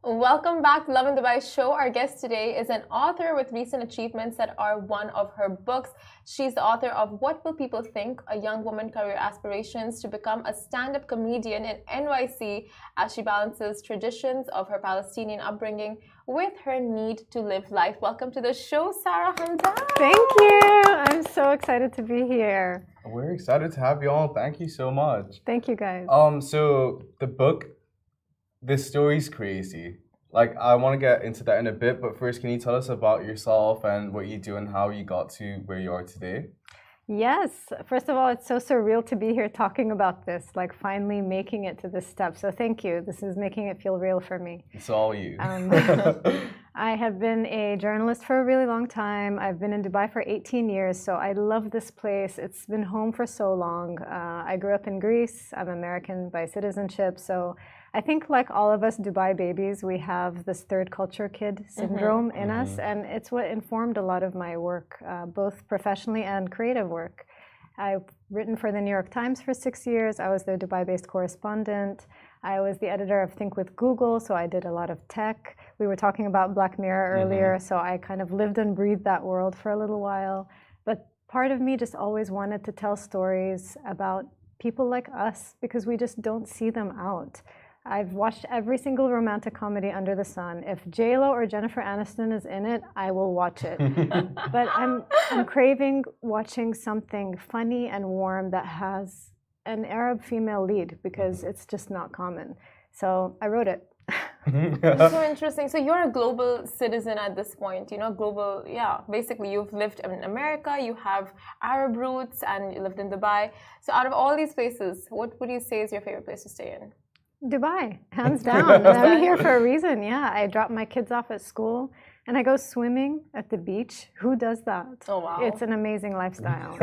Welcome back to Lovin Dubai show. Our guest today is an author with recent achievements that are one of her books. She's the author of What Will People Think? A Young Woman Career Aspirations to Become a Stand-Up Comedian in NYC as she balances traditions of her Palestinian upbringing with her need to live life. Welcome to the show, Sara, Hamdan. Thank you. I'm so excited to be here. We're excited to have you all. Thank you so much. Thank you, guys. So the book, this story's crazy. Like, I want to get into that in a bit, but first, can you tell us about yourself and what you do and how you got to where you are today? Yes. First of all, it's so surreal to be here talking about this, like finally making it to this step. So thank you. This is making it feel real for me. It's all you. I have been a journalist for a really long time. I've been in Dubai for 18 years, so I love this place. It's been home for so long. I grew up in Greece. I'm American by citizenship, so I think like all of us Dubai babies, we have this third culture kid syndrome in us, and it's what informed a lot of my work, both professionally and creative work. I've written for the New York Times for 6 years. I was their Dubai-based correspondent. I was the editor of Think with Google, so I did a lot of tech. We were talking about Black Mirror earlier, so I kind of lived and breathed that world for a little while. But part of me just always wanted to tell stories about people like us because we just don't see them out. I've watched every single romantic comedy under the sun. If J-Lo or Jennifer Aniston is in it, I will watch it. But I'm craving watching something funny and warm that has an Arab female lead because it's just not common. So I wrote it. That's so interesting. So you're a global citizen at this point, you know, global, yeah. Basically, you've lived in America, you have Arab roots, and you lived in Dubai. So out of all these places, what would you say is your favorite place to stay in? Dubai, hands down. I'm here for a reason. Yeah, I drop my kids off at school and I go swimming at the beach. Who does that? Oh, wow. It's an amazing lifestyle.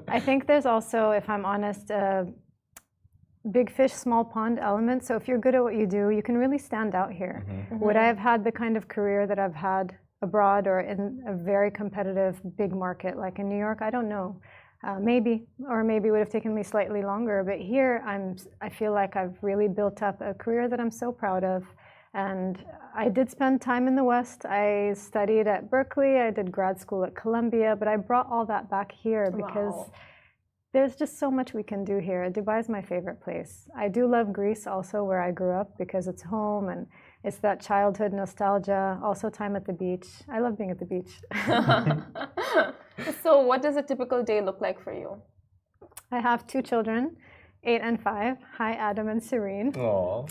I think there's also, if I'm honest, a big fish, small pond element. So if you're good at what you do, you can really stand out here. Would I have had the kind of career that I've had abroad or in a very competitive big market like in New York? I don't know. Maybe, or maybe it would have taken me slightly longer. But here, I feel like I've really built up a career that I'm so proud of. And I did spend time in the West. I studied at Berkeley. I did grad school at Columbia. But I brought all that back here because there's just so much we can do here. Dubai is my favorite place. I do love Greece also, where I grew up, because it's home and it's that childhood nostalgia. Also time at the beach. I love being at the beach. So what does a typical day look like for you? I have 2 children, 8 and 5. Hi, Adam and Serene. Aww.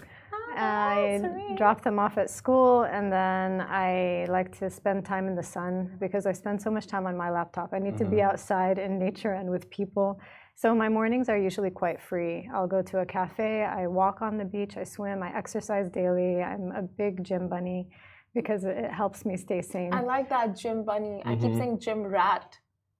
I drop them off at school, and then I like to spend time in the sun because I spend so much time on my laptop. I need to be outside in nature and with people. So my mornings are usually quite free. I'll go to a cafe, I walk on the beach, I swim, I exercise daily. I'm a big gym bunny because it helps me stay sane. I like that gym bunny. I keep saying gym rat.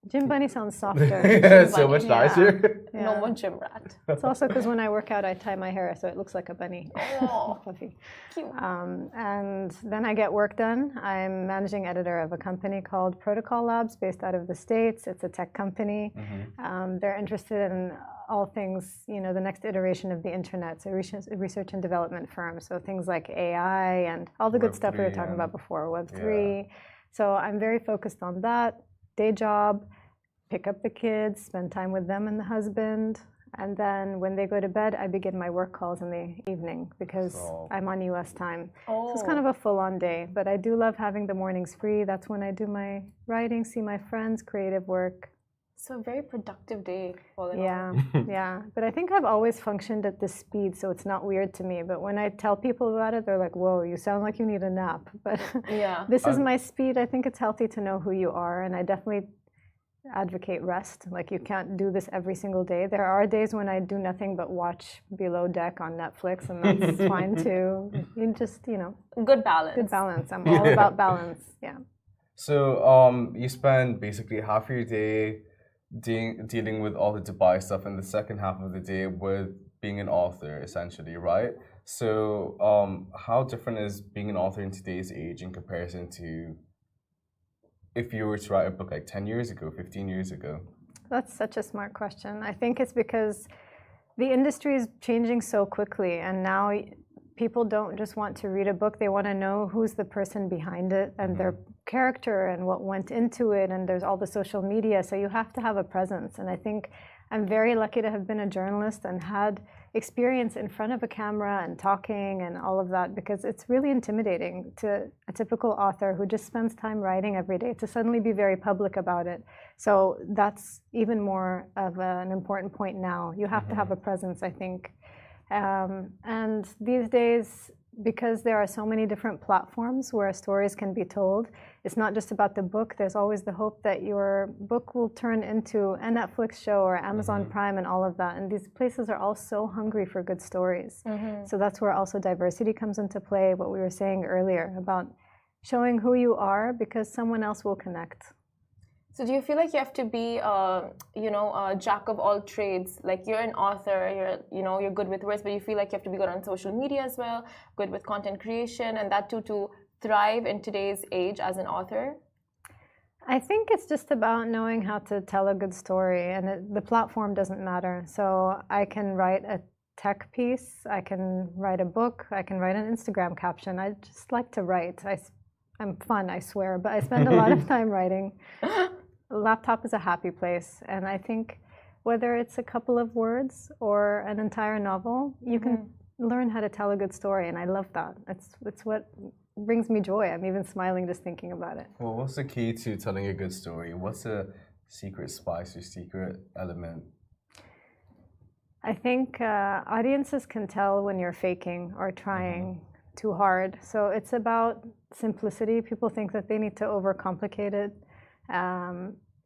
Gym bunny sounds softer. So much nicer. Yeah. No more gym rat. It's also because when I work out, I tie my hair so it looks like a bunny. Oh, Fluffy. cute. And then I get work done. I'm managing editor of a company called Protocol Labs based out of the States. It's a tech company. They're interested in all things, you know, the next iteration of the internet. It's a research and development firm. So things like AI and all the good stuff we were talking about before, Web3. So I'm very focused on that. Day job, pick up the kids, spend time with them and the husband, and then when they go to bed, I begin my work calls in the evening because I'm on US time. So it's kind of a full-on day, but I do love having the mornings free. That's when I do my writing, see my friends, creative work. So a very productive day. Yeah. But I think I've always functioned at this speed, so it's not weird to me. But when I tell people about it, they're like, whoa, you sound like you need a nap. But this is my speed. I think it's healthy to know who you are, and I definitely advocate rest. Like, you can't do this every single day. There are days when I do nothing but watch Below Deck on Netflix, and that's fine too. You just, you know. Good balance. Good balance. I'm all about balance. Yeah. So you spend basically half your day dealing with all the Dubai stuff and the second half of the day with being an author, essentially, right? So how different is being an author in today's age in comparison to if you were to write a book like 10 years ago, 15 years ago? That's such a smart question. I think it's because the industry is changing so quickly, and now people don't just want to read a book, they want to know who's the person behind it and their character and what went into it, and there's all the social media, so you have to have a presence. And I think I'm very lucky to have been a journalist and had experience in front of a camera and talking and all of that, because it's really intimidating to a typical author who just spends time writing every day to suddenly be very public about it. So that's even more of an important point now. You have to have a presence, I think. And these days, because there are so many different platforms where stories can be told, it's not just about the book. There's always the hope that your book will turn into a Netflix show or Amazon Prime and all of that. And these places are all so hungry for good stories. So that's where also diversity comes into play, what we were saying earlier about showing who you are, because someone else will connect. So do you feel like you have to be, a jack of all trades? Like you're an author, you're good with words, but you feel like you have to be good on social media as well, good with content creation, and that too to thrive in today's age as an author? I think it's just about knowing how to tell a good story, and the platform doesn't matter. So I can write a tech piece, I can write a book, I can write an Instagram caption. I just like to write. I'm fun, I swear, but I spend a lot of time writing. Laptop is a happy place, and I think whether it's a couple of words or an entire novel, you can learn how to tell a good story, and I love that. It's what brings me joy. I'm even smiling just thinking about it. Well, what's the key to telling a good story? What's the secret spice or secret element? I think audiences can tell when you're faking or trying too hard. So it's about simplicity. People think that they need to overcomplicate it.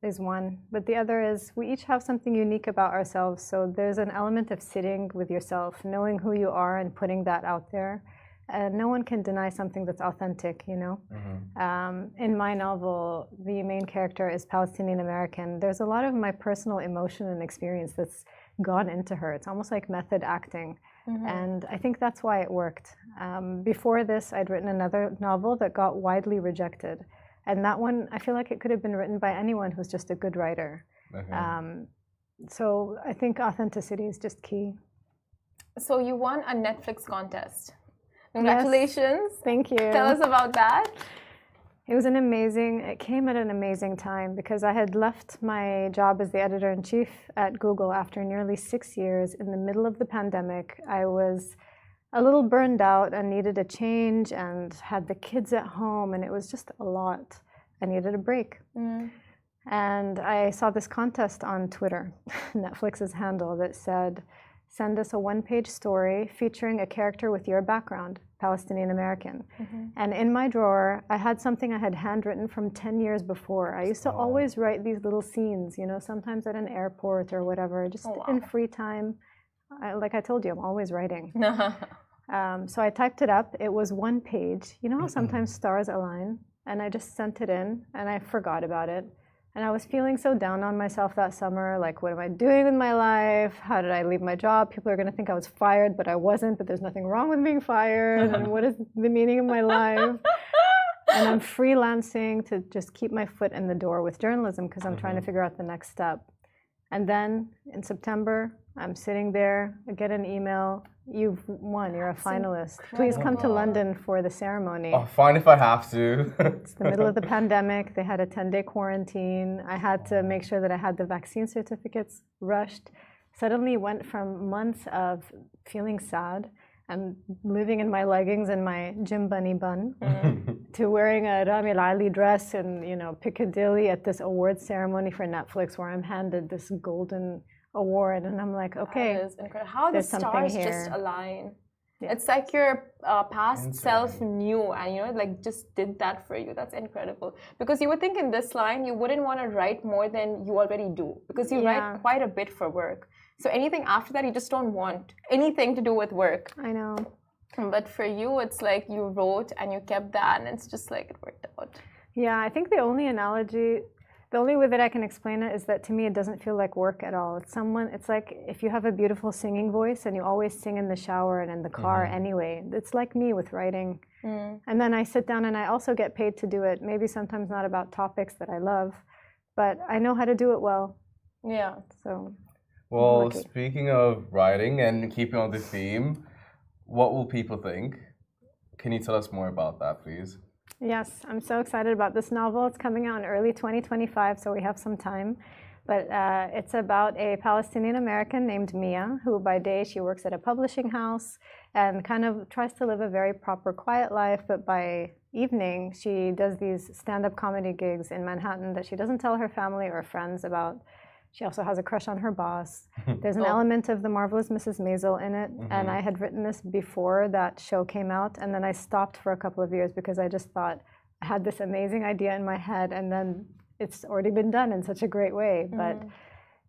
Is one, but the other is we each have something unique about ourselves, so there's an element of sitting with yourself, knowing who you are and putting that out there, and no one can deny something that's authentic, in my novel, the main character is Palestinian American. There's a lot of my personal emotion and experience that's gone into her. It's almost like method acting, and I think that's why it worked. Before this, I'd written another novel that got widely rejected. And that one, I feel like it could have been written by anyone who's just a good writer. So I think authenticity is just key. So you won a Netflix contest. Congratulations. Yes, thank you. Tell us about that. It came at an amazing time because I had left my job as the editor-in-chief at Google after nearly 6 years in the middle of the pandemic. I was a little burned out and needed a change and had the kids at home, and it was just a lot. I needed a break. And I saw this contest on Twitter, Netflix's handle, that said, send us a one-page story featuring a character with your background, Palestinian American. And in my drawer, I had something I had handwritten from 10 years before. I used to always write these little scenes, sometimes at an airport or whatever, just in free time. Like I told you, I'm always writing. So I typed it up. It was one page. You know how sometimes stars align? And I just sent it in, and I forgot about it. And I was feeling so down on myself that summer, like, what am I doing with my life? How did I leave my job? People are going to think I was fired, but I wasn't, but there's nothing wrong with being fired. And what is the meaning of my life? And I'm freelancing to just keep my foot in the door with journalism because I'm trying to figure out the next step. And then in September, I'm sitting there, I get an email, you've won, you're a finalist. Please come to London for the ceremony. Oh, fine if I have to. It's the middle of the pandemic. They had a 10-day quarantine. I had to make sure that I had the vaccine certificates rushed. Suddenly went from months of feeling sad and living in my leggings and my Jim Bunny bun to wearing a Rami Ali dress in Piccadilly at this awards ceremony for Netflix where I'm handed this golden award, and I'm like, okay, that is incredible. How the stars just align. Yeah. It's like your past self knew and just did that for you. That's incredible. Because you would think in this line you wouldn't want to write more than you already do, because you write quite a bit for work. So anything after that, you just don't want anything to do with work. I know. But for you, it's like you wrote and you kept that, and it's just like it worked out. Yeah, I think the only way that I can explain it is that to me it doesn't feel like work at all. It's like if you have a beautiful singing voice and you always sing in the shower and in the car anyway. It's like me with writing. And then I sit down and I also get paid to do it. Maybe sometimes not about topics that I love, but I know how to do it well. Yeah. So. Well, speaking of writing and keeping on the theme, What will people think? Can you tell us more about that, please? Yes, I'm so excited about this novel. It's coming out in early 2025, so we have some time. But it's about a Palestinian American named Mia, who by day she works at a publishing house and kind of tries to live a very proper, quiet life. But by evening, she does these stand-up comedy gigs in Manhattan that she doesn't tell her family or friends about. She also has a crush on her boss. There's an element of The Marvelous Mrs. Maisel in it. And I had written this before that show came out. And then I stopped for a couple of years because I just thought I had this amazing idea in my head. And then it's already been done in such a great way. But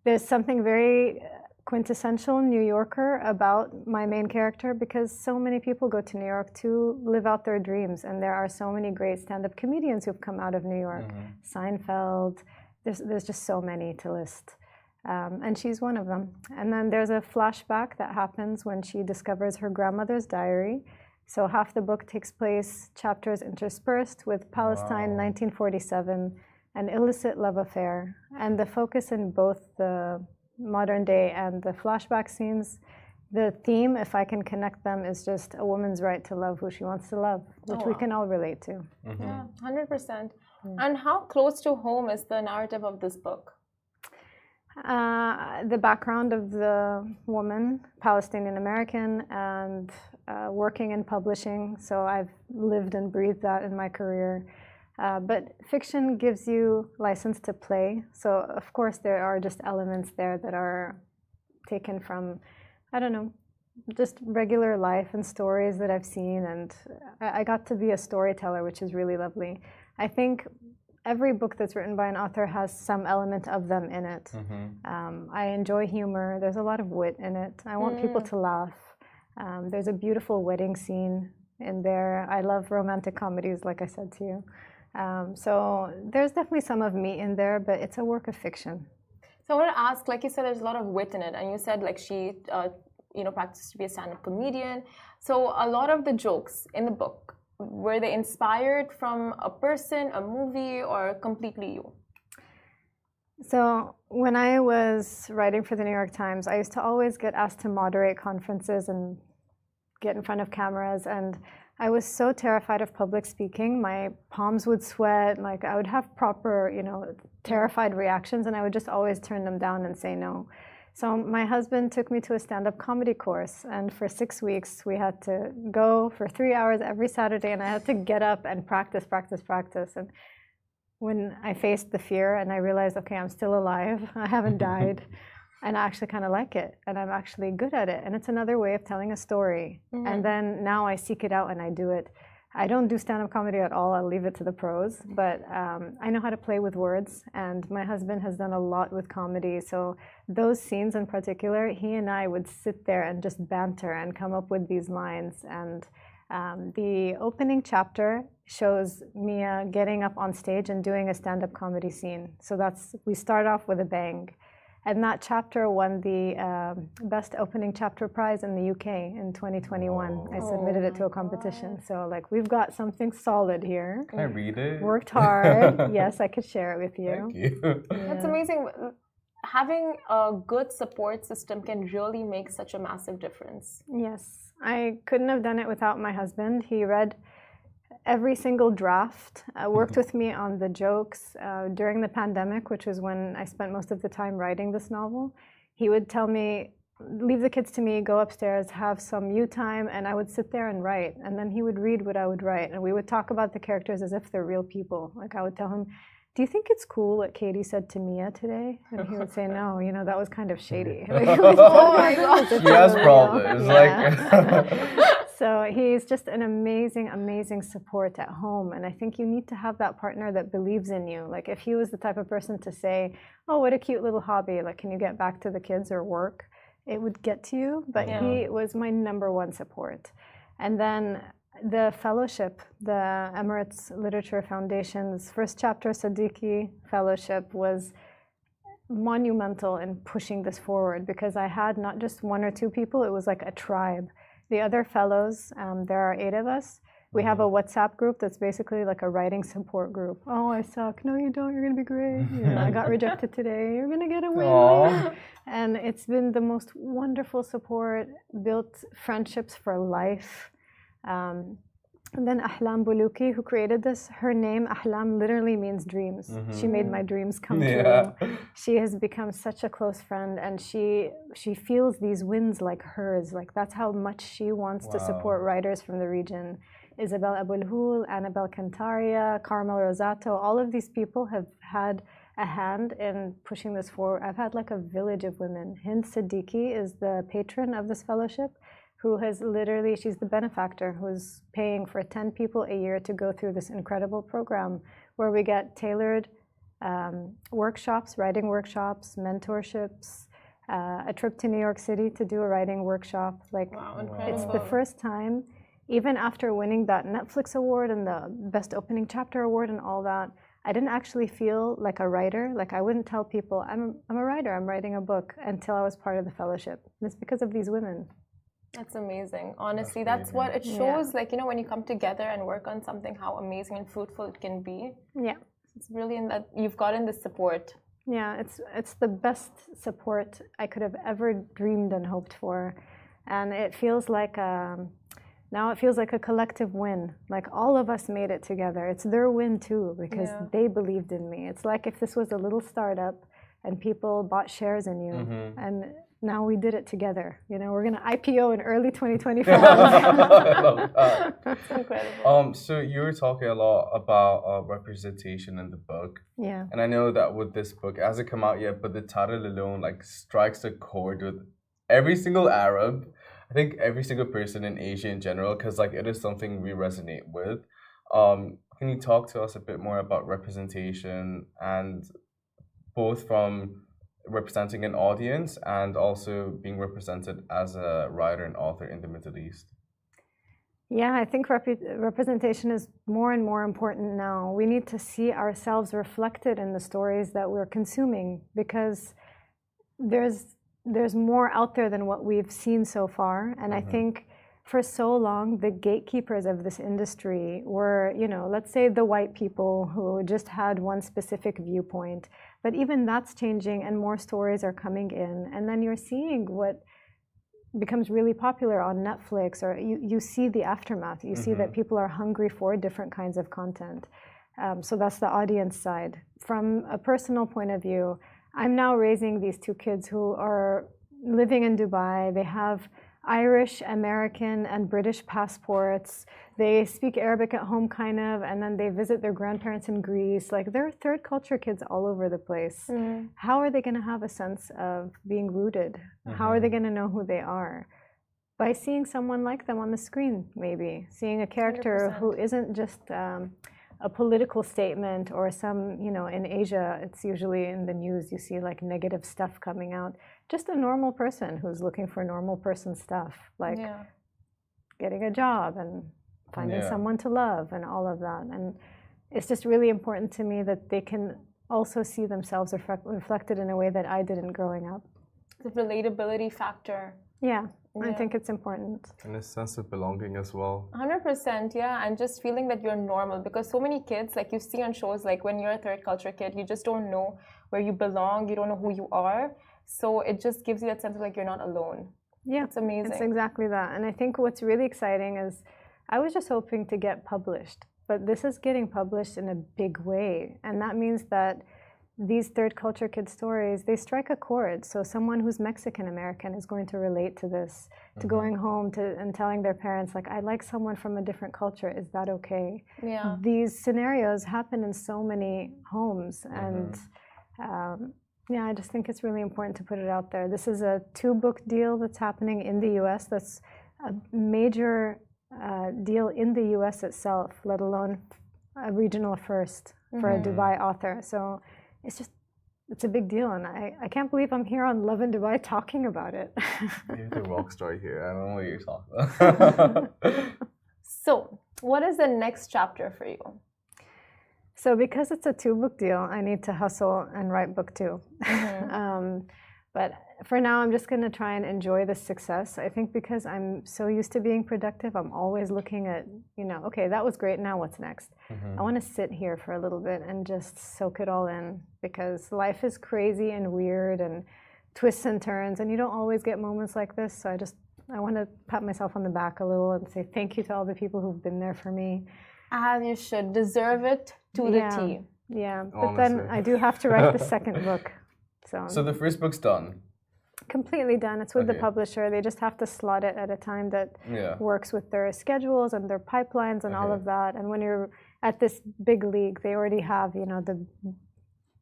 there's something very quintessential New Yorker about my main character because so many people go to New York to live out their dreams. And there are so many great stand-up comedians who've come out of New York. Seinfeld. There's just so many to list. And she's one of them. And then there's a flashback that happens when she discovers her grandmother's diary. So half the book takes place, chapters interspersed with Palestine 1947, an illicit love affair. And the focus in both the modern day and the flashback scenes, the theme, if I can connect them, is just a woman's right to love who she wants to love, which we can all relate to. Yeah, 100%. And how close to home is the narrative of this book? The background of the woman, Palestinian American, and working in publishing. So I've lived and breathed that in my career. But fiction gives you license to play. So of course there are just elements there that are taken from, I don't know, just regular life and stories that I've seen. And I got to be a storyteller, which is really lovely. I think every book that's written by an author has some element of them in it. I enjoy humor. There's a lot of wit in it. I want people to laugh. There's a beautiful wedding scene in there. I love romantic comedies, like I said to you. So there's definitely some of me in there, but it's a work of fiction. So I want to ask, like you said, there's a lot of wit in it, and you said like she, practiced to be a stand-up comedian. So a lot of the jokes in the book, were they inspired from a person, a movie, or completely you? So when I was writing for the New York Times, I used to always get asked to moderate conferences and get in front of cameras. And I was so terrified of public speaking. My palms would sweat. Like I would have proper, terrified reactions. And I would just always turn them down and say no. So my husband took me to a stand-up comedy course, and for 6 weeks we had to go for 3 hours every Saturday, and I had to get up and practice. And when I faced the fear and I realized, okay, I'm still alive, I haven't died, and I actually kind of like it, and I'm actually good at it, and it's another way of telling a story. And then now I seek it out and I do it. I don't do stand-up comedy at all. I'll leave it to the pros, but I know how to play with words, and my husband has done a lot with comedy. So those scenes in particular, he and I would sit there and just banter and come up with these lines. And the opening chapter shows Mia getting up on stage and doing a stand-up comedy scene. So we start off with a bang. And that chapter won the Best Opening Chapter Prize in the UK in 2021. I submitted it to a competition. So, we've got something solid here. Can I read it? Worked hard. Yes, I could share it with you. Thank you. That's amazing. Having a good support system can really make such a massive difference. Yes. I couldn't have done it without my husband. He read every single draft, worked with me on the jokes during the pandemic, which was when I spent most of the time writing this novel. He would tell me, leave the kids to me, go upstairs, have some you time, and I would sit there and write. And then he would read what I would write, and we would talk about the characters as if they're real people. Like I would tell him, do you think it's cool what Katie said to Mia today? And he would say, no, that was kind of shady. Oh my God. She has problems. So he's just an amazing, amazing support at home. And I think you need to have that partner that believes in you. Like if he was the type of person to say, oh, what a cute little hobby. Like, can you get back to the kids or work? It would get to you. But he was my #1 support. And then the fellowship, the Emirates Literature Foundation's first chapter Siddiqui Fellowship was monumental in pushing this forward because I had not just 1 or 2 people, it was like a tribe. The other fellows, there are 8 of us, We have a WhatsApp group that's basically like a writing support group. Oh, I suck. No, you don't. You're going to be great. I got rejected today. You're going to get a win. And it's been the most wonderful support, built friendships for life. And then Ahlam Buluki, who created this, her name, Ahlam, literally means dreams. She made my dreams come true. She has become such a close friend, and she feels these wins like hers. Like, that's how much she wants to support writers from the region. Isabel Abulhul, Annabelle Cantaria, Carmel Rosato, all of these people have had a hand in pushing this forward. I've had like a village of women. Hind Siddiqui is the patron of this fellowship, who has literally, she's the benefactor who's paying for 10 people a year to go through this incredible program where we get tailored workshops, writing workshops, mentorships, a trip to New York City to do a writing workshop. Like, it's the first time, even after winning that Netflix award and the Best Opening Chapter award and all that, I didn't actually feel like a writer. Like, I wouldn't tell people, I'm a writer, I'm writing a book, until I was part of the fellowship. And it's because of these women. That's amazing. Honestly, that's what it shows. Like, you know, when you come together and work on something, how amazing and fruitful it can be. Yeah. It's brilliant that you've gotten this support. Yeah, it's the best support I could have ever dreamed and hoped for. And it feels like now it feels like a collective win. Like, all of us made it together. It's their win too, because they believed in me. It's like if this was a little startup and people bought shares in you, and now we did it together. You know, we're going to IPO in early 2025. I love that. That's incredible. So you were talking a lot about representation in the book. Yeah. And I know that with this book, it hasn't come out yet, but the title alone like strikes a chord with every single Arab. I think every single person in Asia in general, because like it is something we resonate with. Can you talk to us a bit more about representation, and both from representing an audience and also being represented as a writer and author in the Middle East? Yeah, I think representation is more and more important now. We need to see ourselves reflected in the stories that we're consuming, because there's more out there than what we've seen so far. And I think for so long, the gatekeepers of this industry were, you know, let's say the white people who just had one specific viewpoint. But even that's changing, and more stories are coming in. And then you're seeing what becomes really popular on Netflix, or you see the aftermath. You see that people are hungry for different kinds of content. So that's the audience side. From a personal point of view, I'm now raising these two kids who are living in Dubai. They have Irish, American, and British passports. They speak Arabic at home, kind of, and then they visit their grandparents in Greece. Like, they're third culture kids all over the place. How are they going to have a sense of being rooted? How are they going to know who they are? By seeing someone like them on the screen, maybe. Seeing a character 100%. Who isn't just a political statement or some, you know, in Asia, it's usually in the news, you see like negative stuff coming out. Just a normal person who's looking for normal person stuff, like getting a job and finding someone to love and all of that. And it's just really important to me that they can also see themselves reflected in a way that I didn't growing up. The relatability factor. Yeah. I think it's important. And a sense of belonging as well. 100%, yeah. And just feeling that you're normal, because so many kids, like you see on shows, like when you're a third culture kid, you just don't know where you belong, you don't know who you are. So it just gives you that sense of like you're not alone. Yeah. It's amazing. It's exactly that. And I think what's really exciting is I was just hoping to get published, but this is getting published in a big way. And that means that these third culture kid stories, they strike a chord. So someone who's Mexican American is going to relate to this, to going home and telling their parents, like, I like someone from a different culture. Is that okay? Yeah. These scenarios happen in so many homes. And yeah, I just think it's really important to put it out there. This is a 2-book deal that's happening in the US. That's a major deal in the US itself, let alone a regional first for a Dubai author. So it's a big deal, and I can't believe I'm here on Lovin Dubai talking about it. You're the rock star here. I don't know what you're talking about. So, what is the next chapter for you? So, because it's a 2-book deal, I need to hustle and write book 2. But for now, I'm just going to try and enjoy the success. I think because I'm so used to being productive, I'm always looking at, okay, that was great. Now what's next? I want to sit here for a little bit and just soak it all in, because life is crazy and weird and twists and turns, and you don't always get moments like this. So I want to pat myself on the back a little and say thank you to all the people who've been there for me. As you should. Deserve it to the T. Yeah, but then I do have to write the second book. So the first book's done? Completely done. It's with the publisher. They just have to slot it at a time that works with their schedules and their pipelines and all of that. And when you're at this big league, they already have, the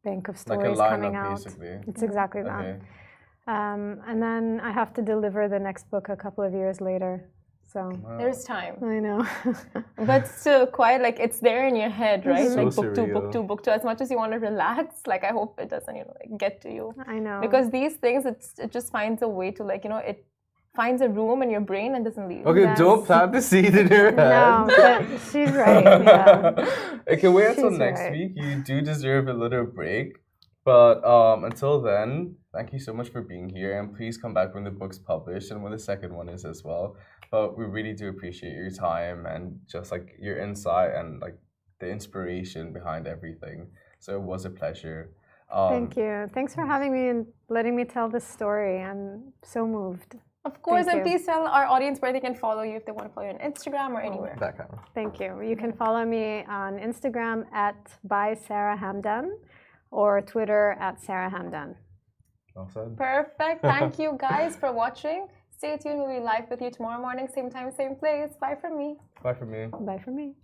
bank of stories coming out. Basically. It's exactly that. And then I have to deliver the next book a couple of years later. So there's time. I know. But still quite like it's there in your head, right? So like book two. As much as you want to relax, like I hope it doesn't, get to you. I know. Because these things, it just finds a way to it finds a room in your brain and doesn't leave. Okay, don't plant the seed in her head. No, but she's right. Yeah. Okay, wait until next week. You do deserve a little break. But until then, thank you so much for being here. And please come back when the book's published and when the second one is as well. But we really do appreciate your time and just your insight and the inspiration behind everything. So it was a pleasure. Thank you. Thanks for having me and letting me tell this story. I'm so moved. Of course, and please tell our audience where they can follow you if they want to follow you on Instagram or anywhere. That kind of. Thank you. You can follow me on Instagram by Sara Hamdan or Twitter @Sara Hamdan. Well said. Perfect. Thank you guys for watching. Stay tuned. We'll be live with you tomorrow morning, same time, same place. Bye from me. Bye from me. Bye from me.